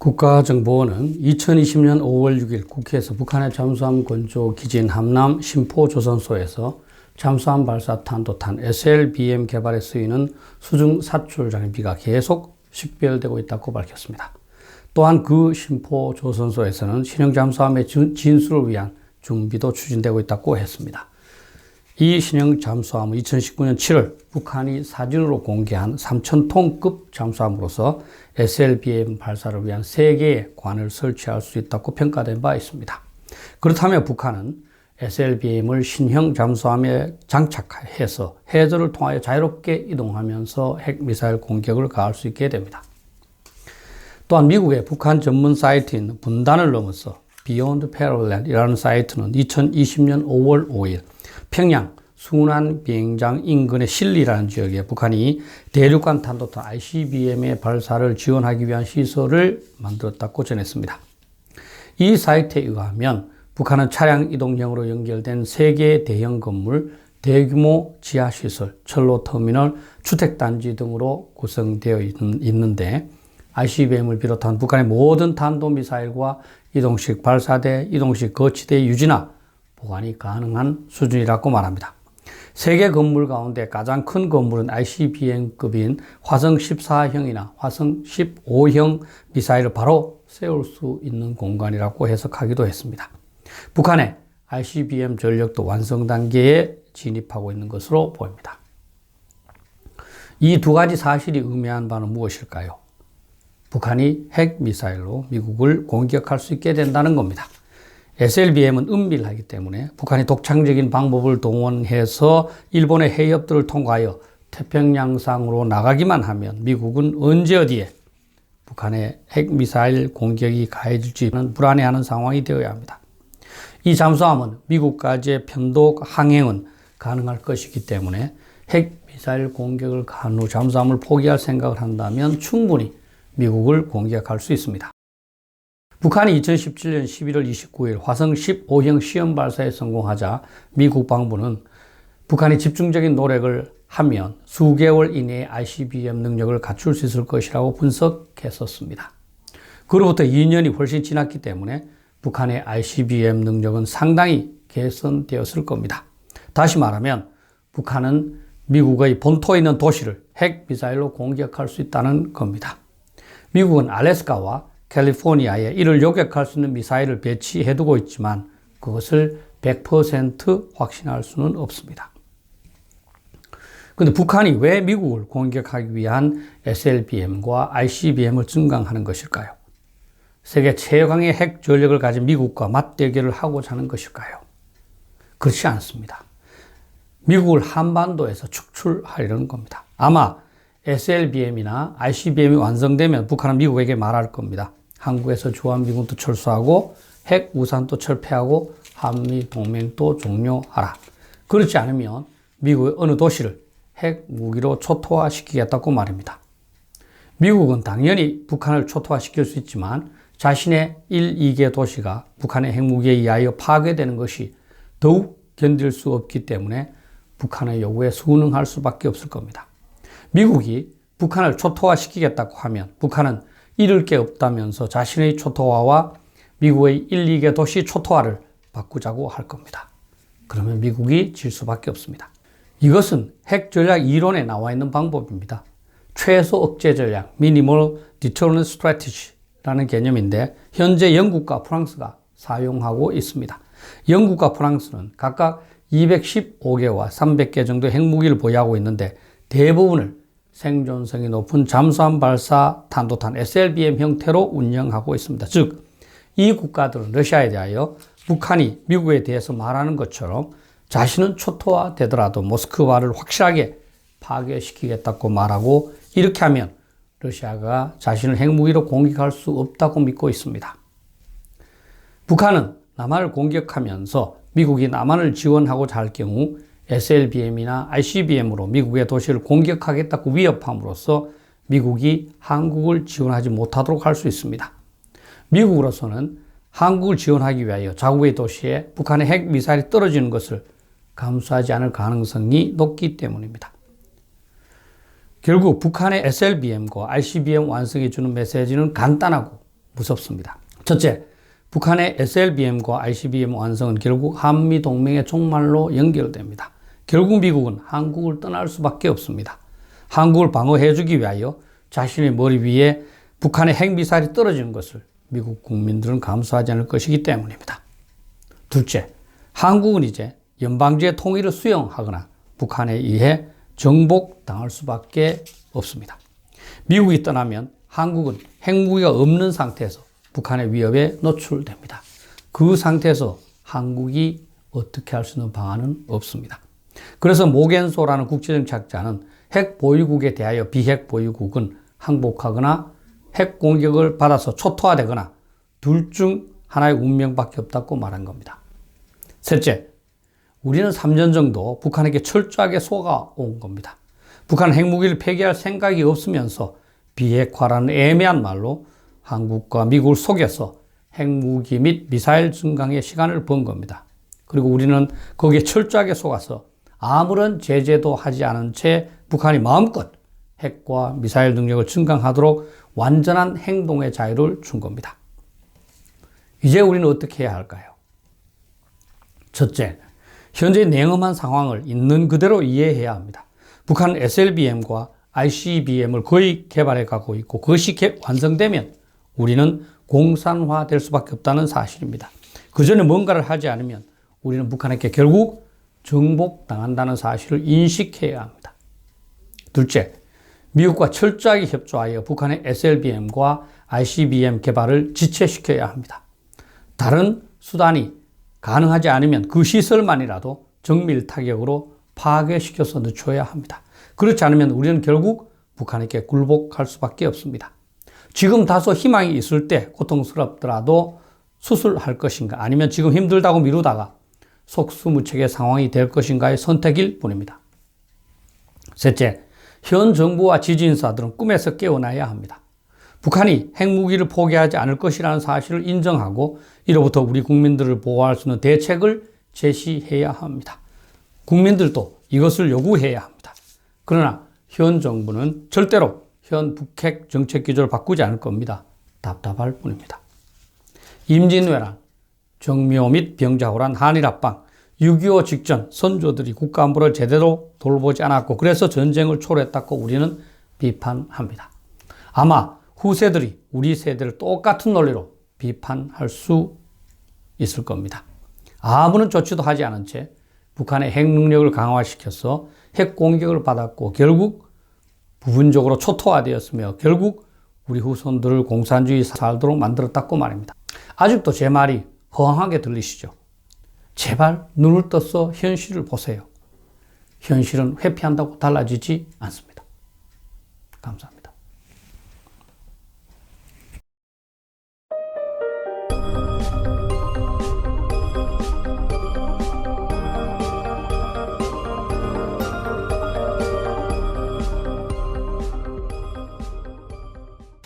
국가정보원은 2020년 5월 6일 국회에서 북한의 잠수함 건조 기진 함남 심포조선소에서 잠수함 발사 탄도탄 SLBM 개발에 쓰이는 수중 사출 장비가 계속 식별되고 있다고 밝혔습니다. 또한 그 심포조선소에서는 신형 잠수함의 진수를 위한 준비도 추진되고 있다고 했습니다. 이 신형 잠수함은 2019년 7월 북한이 사진으로 공개한 3,000톤급 잠수함으로서 SLBM 발사를 위한 3개의 관을 설치할 수 있다고 평가된 바 있습니다. 그렇다면 북한은 SLBM을 신형 잠수함에 장착해서 해저를 통하여 자유롭게 이동하면서 핵미사일 공격을 가할 수 있게 됩니다. 또한 미국의 북한 전문 사이트인 분단을 넘어서 Beyond Parallel이라는 사이트는 2020년 5월 5일 평양 순안 비행장 인근의 실리라는 지역에 북한이 대륙간 탄도탄 ICBM의 발사를 지원하기 위한 시설을 만들었다고 전했습니다. 이 사이트에 의하면 북한은 차량 이동형으로 연결된 3개의 대형 건물, 대규모 지하시설, 철로터미널, 주택단지 등으로 구성되어 있는데 ICBM을 비롯한 북한의 모든 탄도미사일과 이동식 발사대, 이동식 거치대 유지나 보관이 가능한 수준이라고 말합니다. 3개 건물 가운데 가장 큰 건물은 ICBM급인 화성 14형이나 화성 15형 미사일을 바로 세울 수 있는 공간이라고 해석하기도 했습니다. 북한의 ICBM 전력도 완성 단계에 진입하고 있는 것으로 보입니다. 이 두 가지 사실이 의미하는 바는 무엇일까요? 북한이 핵미사일로 미국을 공격할 수 있게 된다는 겁니다. SLBM은 은밀하기 때문에 북한이 독창적인 방법을 동원해서 일본의 해협들을 통과하여 태평양상으로 나가기만 하면 미국은 언제 어디에 북한의 핵미사일 공격이 가해질지는 불안해하는 상황이 되어야 합니다. 이 잠수함은 미국까지의 편도 항행은 가능할 것이기 때문에 핵미사일 공격을 가한 후 잠수함을 포기할 생각을 한다면 충분히 미국을 공격할 수 있습니다. 북한이 2017년 11월 29일 화성 15형 시험 발사에 성공하자 미국 방부는 북한이 집중적인 노력을 하면 수개월 이내에 ICBM 능력을 갖출 수 있을 것이라고 분석했었습니다. 그로부터 2년이 훨씬 지났기 때문에 북한의 ICBM 능력은 상당히 개선되었을 겁니다. 다시 말하면 북한은 미국의 본토에 있는 도시를 핵미사일로 공격할 수 있다는 겁니다. 미국은 알래스카와 캘리포니아에 이를 요격할 수 있는 미사일을 배치해두고 있지만 그것을 100% 확신할 수는 없습니다. 그런데 북한이 왜 미국을 공격하기 위한 SLBM과 ICBM을 증강하는 것일까요? 세계 최강의 핵 전력을 가진 미국과 맞대결을 하고자 하는 것일까요? 그렇지 않습니다. 미국을 한반도에서 축출하려는 겁니다. 아마 SLBM이나 ICBM이 완성되면 북한은 미국에게 말할 겁니다. 한국에서 주한미군도 철수하고 핵 우산도 철폐하고 한미 동맹도 종료하라. 그렇지 않으면 미국의 어느 도시를 핵 무기로 초토화시키겠다고 말입니다. 미국은 당연히 북한을 초토화시킬 수 있지만 자신의 1, 2개 도시가 북한의 핵무기에 의하여 파괴되는 것이 더욱 견딜 수 없기 때문에 북한의 요구에 순응할 수밖에 없을 겁니다. 미국이 북한을 초토화시키겠다고 하면 북한은 잃을 게 없다면서 자신의 초토화와 미국의 1, 2개 도시 초토화를 바꾸자고 할 겁니다. 그러면 미국이 질 수밖에 없습니다. 이것은 핵 전략 이론에 나와 있는 방법입니다. 최소 억제 전략, Minimal Deterrent Strategy라는 개념인데 현재 영국과 프랑스가 사용하고 있습니다. 영국과 프랑스는 각각 215개와 300개 정도의 핵무기를 보유하고 있는데 대부분을 생존성이 높은 잠수함 발사 탄도탄 SLBM 형태로 운영하고 있습니다. 즉, 이 국가들은 러시아에 대하여 북한이 미국에 대해서 말하는 것처럼 자신은 초토화되더라도 모스크바를 확실하게 파괴시키겠다고 말하고 이렇게 하면 러시아가 자신을 핵무기로 공격할 수 없다고 믿고 있습니다. 북한은 남한을 공격하면서 미국이 남한을 지원하고자 할 경우 SLBM이나 ICBM으로 미국의 도시를 공격하겠다고 위협함으로써 미국이 한국을 지원하지 못하도록 할 수 있습니다. 미국으로서는 한국을 지원하기 위하여 자국의 도시에 북한의 핵미사일이 떨어지는 것을 감수하지 않을 가능성이 높기 때문입니다. 결국 북한의 SLBM과 ICBM 완성해 주는 메시지는 간단하고 무섭습니다. 첫째, 북한의 SLBM과 ICBM 완성은 결국 한미동맹의 종말로 연결됩니다. 결국 미국은 한국을 떠날 수밖에 없습니다. 한국을 방어해주기 위하여 자신의 머리 위에 북한의 핵미사일이 떨어지는 것을 미국 국민들은 감수하지 않을 것이기 때문입니다. 둘째, 한국은 이제 연방제 통일을 수용하거나 북한에 의해 정복당할 수밖에 없습니다. 미국이 떠나면 한국은 핵무기가 없는 상태에서 북한의 위협에 노출됩니다. 그 상태에서 한국이 어떻게 할 수 있는 방안은 없습니다. 그래서 모겐소라는 국제정착자는 핵 보유국에 대하여 비핵 보유국은 항복하거나 핵 공격을 받아서 초토화되거나 둘 중 하나의 운명밖에 없다고 말한 겁니다. 셋째, 우리는 3년 정도 북한에게 철저하게 속아온 겁니다. 북한 핵무기를 폐기할 생각이 없으면서 비핵화라는 애매한 말로 한국과 미국을 속여서 핵무기 및 미사일 증강의 시간을 번 겁니다. 그리고 우리는 거기에 철저하게 속아서 아무런 제재도 하지 않은 채 북한이 마음껏 핵과 미사일 능력을 증강하도록 완전한 행동의 자유를 준 겁니다. 이제 우리는 어떻게 해야 할까요? 첫째, 현재 냉엄한 상황을 있는 그대로 이해해야 합니다. 북한은 SLBM과 ICBM을 거의 개발해 가고 있고 그것이 완성되면 우리는 공산화될 수밖에 없다는 사실입니다. 그 전에 뭔가를 하지 않으면 우리는 북한에게 결국 정복당한다는 사실을 인식해야 합니다. 둘째, 미국과 철저하게 협조하여 북한의 SLBM과 ICBM 개발을 지체시켜야 합니다. 다른 수단이 가능하지 않으면 그 시설만이라도 정밀 타격으로 파괴시켜서 늦춰야 합니다. 그렇지 않으면 우리는 결국 북한에게 굴복할 수밖에 없습니다. 지금 다소 희망이 있을 때 고통스럽더라도 수술할 것인가 아니면 지금 힘들다고 미루다가 속수무책의 상황이 될 것인가의 선택일 뿐입니다. 셋째, 현 정부와 지지인사들은 꿈에서 깨어나야 합니다. 북한이 핵무기를 포기하지 않을 것이라는 사실을 인정하고 이로부터 우리 국민들을 보호할 수 있는 대책을 제시해야 합니다. 국민들도 이것을 요구해야 합니다. 그러나 현 정부는 절대로 현 북핵 정책 기조를 바꾸지 않을 겁니다. 답답할 뿐입니다. 임진왜란, 정묘 및 병자호란, 한일합방, 6.25 직전 선조들이 국가안보를 제대로 돌보지 않았고 그래서 전쟁을 초래했다고 우리는 비판합니다. 아마 후세들이 우리 세대를 똑같은 논리로 비판할 수 있을 겁니다. 아무런 조치도 하지 않은 채 북한의 핵 능력을 강화시켜서 핵 공격을 받았고 결국 부분적으로 초토화되었으며 결국 우리 후손들을 공산주의 살도록 만들었다고 말입니다. 아직도 제 말이 허황하게 들리시죠? 제발 눈을 떠서 현실을 보세요. 현실은 회피한다고 달라지지 않습니다. 감사합니다.